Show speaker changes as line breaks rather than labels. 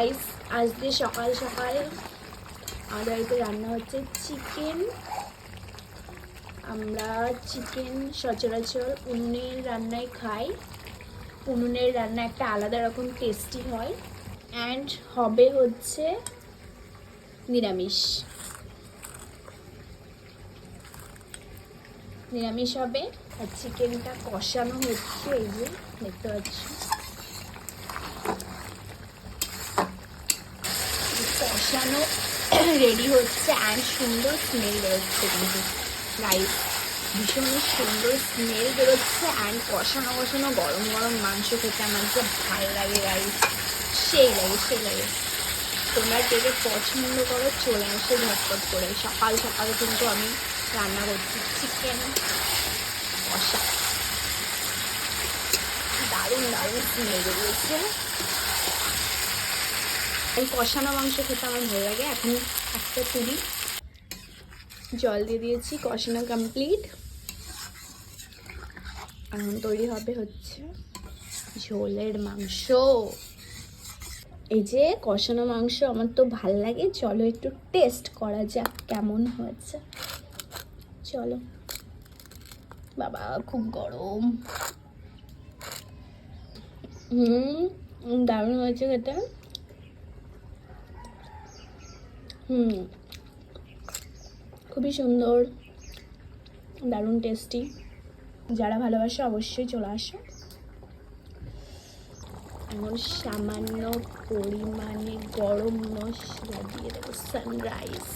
Rice আজকে সকাল সকাল আমাদের বাড়িতে রান্না হচ্ছে চিকেন। আমরা চিকেন সচরাচর উনুনের রান্নায় খাই। উনুনের রান্না একটা আলাদা রকম টেস্টি হয়। অ্যান্ড হবে হচ্ছে নিরামিষ হবে। আর চিকেনটা কষানো হচ্ছে, এই যে দেখতে পাচ্ছি কষানো রেডি হচ্ছে। অ্যান্ড সুন্দর স্মেল বেরোচ্ছে, কিন্তু রাইস ভীষণ সুন্দর স্মেল বেরোচ্ছে। অ্যান্ড কষানো কষানো গরম গরম মাংস খেতে আমার যে ভালো লাগে, রাইস সেই লাগে। তোমরা কে কে পছন্দ করো চলে আসে ঝটপট করে। সকাল সকাল কিন্তু আমি রান্না করছি চিকেন কষা। দারুণ স্মেল বেরিয়েছে। এই কষানো মাংস খেতে আমার ভালো লাগে। এখন একটা তুলি জল দিয়ে দিয়েছি, কষানো কমপ্লিট। এখন তৈরি হবে হচ্ছে ঝোলের মাংস। এই যে কষানো মাংস আমার তো ভাল লাগে। চলো একটু টেস্ট করা যাক কেমন হয়েছে। চলো। বাবা খুব গরম। দারুণ হয়েছে খেতে। খুবই সুন্দর, দারুণ টেস্টি। যারা ভালোবাসো অবশ্যই চলে আসো। এখন সামান্য পরিমাণে গরম মশলা দিয়ে দেবো, সানরাইজ।